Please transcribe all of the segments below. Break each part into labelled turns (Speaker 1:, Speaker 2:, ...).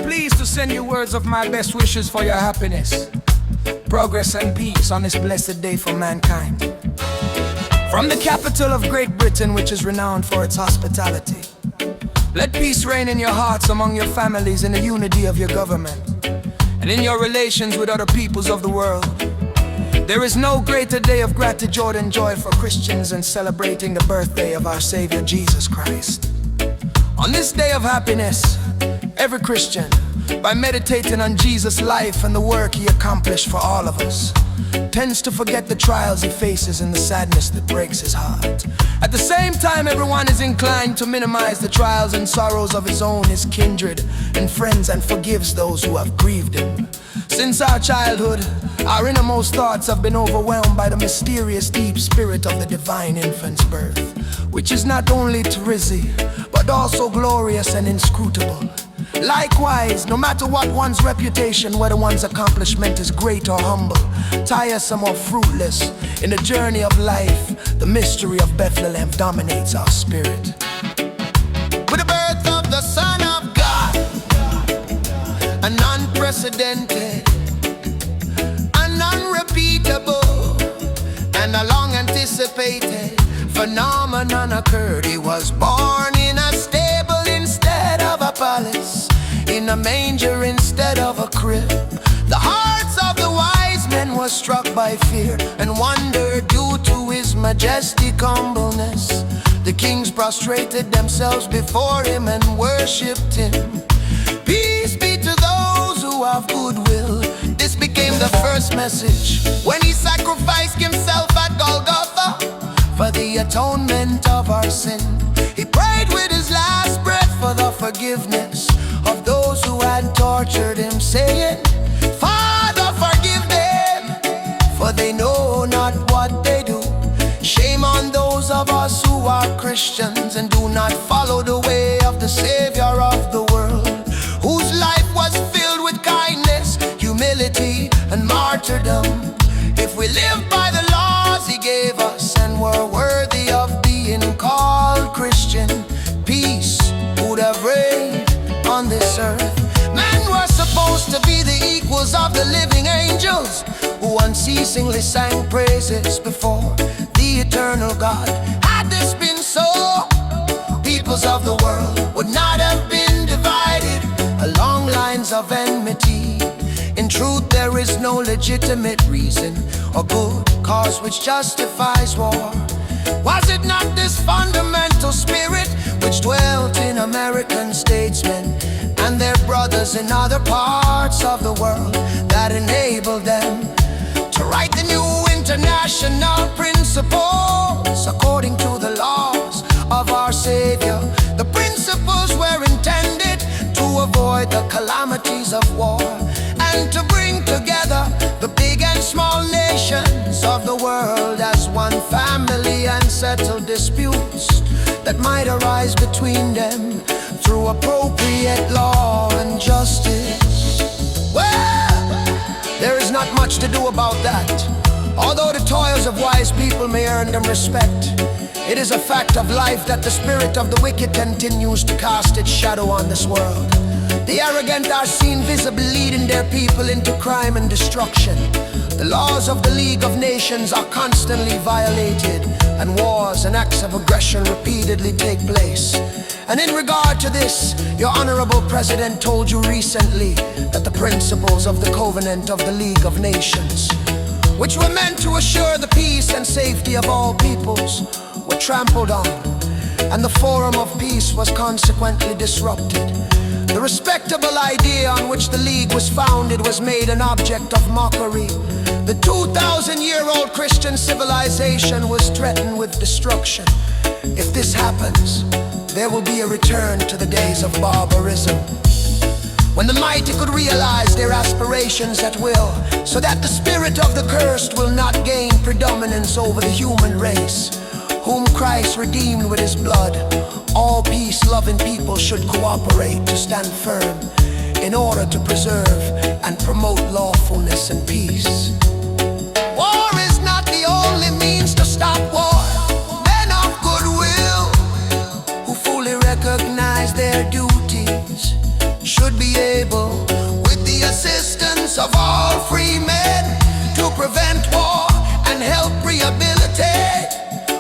Speaker 1: pleased to send you words of my best wishes for your happiness, progress and peace on this blessed day for mankind. From the capital of Great Britain, which is renowned for its hospitality, let peace reign in your hearts, among your families, in the unity of your government, and in your relations with other peoples of the world. There is no greater day of gratitude and joy for Christians than celebrating the birthday of our Savior Jesus Christ. On this day of happiness, every Christian, by meditating on Jesus' life and the work He accomplished for all of us, tends to forget the trials he faces and the sadness that breaks his heart. At the same time, everyone is inclined to minimize the trials and sorrows of his kindred and friends, and forgives those who have grieved him. Since our childhood, our innermost thoughts have been overwhelmed by the mysterious deep spirit of the divine infant's birth, which is not only terrific, but also glorious and inscrutable. Likewise, no matter what one's reputation, whether one's accomplishment is great or humble, tiresome or fruitless, in the journey of life, the mystery of Bethlehem dominates our spirit. With the birth of the Son of God, an unprecedented, an unrepeatable, and a long anticipated phenomenon occurred. He was born in a stable instead of a palace, in a manger instead of a crib. The hearts of the wise men were struck by fear and wonder due to His majestic humbleness. The kings prostrated themselves before Him and worshipped Him. Peace be to those who have goodwill. This became the first message when He sacrificed Himself at Golgotha for the atonement of our sin. He prayed with His last breath for the forgiveness of those who had tortured Him, saying, Father, forgive them, for they know not what they do. Shame on those of us who are Christians and do not follow the way of the Savior of the world, whose life was filled with kindness, humility, and martyrdom. If we live by the laws He gave us and were worthy of being called Christian, peace would have reigned on this earth. Men were supposed to be the equals of the living angels, who unceasingly sang praises before the eternal God. Had this been so, peoples of the world would not have been divided along lines of enmity. In truth, there is no legitimate reason or good cause which justifies war. Was it not this fundamental spirit which dwelt in American statesmen and their brothers in other parts of the world that enabled them to write the new international principles according to the laws of our Savior? The principles were intended to avoid the calamities of war and to bring together the big and small nations of the world as one family and settle disputes that might arise between them through appropriate law and justice. Well, there is not much to do about that. Although the toils of wise people may earn them respect, it is a fact of life that the spirit of the wicked continues to cast its shadow on this world. The arrogant are seen visibly leading their people into crime and destruction. The laws of the League of Nations are constantly violated, and wars and acts of aggression repeatedly take place. And in regard to this, your honorable president told you recently that the principles of the covenant of the League of Nations, which were meant to assure the peace and safety of all peoples, were trampled on, and the forum of peace was consequently disrupted. The respectable idea on which the League was founded was made an object of mockery. The 2,000-year-old Christian civilization was threatened with destruction. If this happens, there will be a return to the days of barbarism, when the mighty could realize their aspirations at will, so that the spirit of the cursed will not gain predominance over the human race, whom Christ redeemed with His blood. All peace-loving people should cooperate to stand firm in order to preserve and promote lawfulness and peace. War is not the only means to stop war. Men of goodwill, who fully recognize their duties, should be able of all free men, to prevent war and help rehabilitate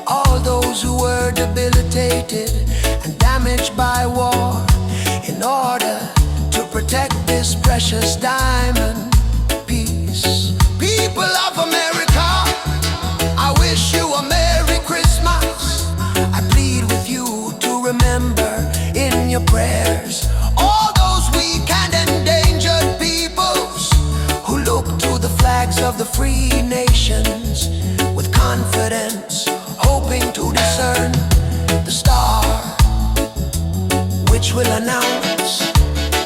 Speaker 1: all those who were debilitated and damaged by war, in order to protect this precious diamond piece. People of America, I wish you a Merry Christmas. I plead with you to remember in your prayers all those weak and endangered peoples who look to the flags of the free nations with confidence, hoping to discern the star which will announce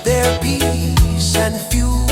Speaker 1: their peace and future.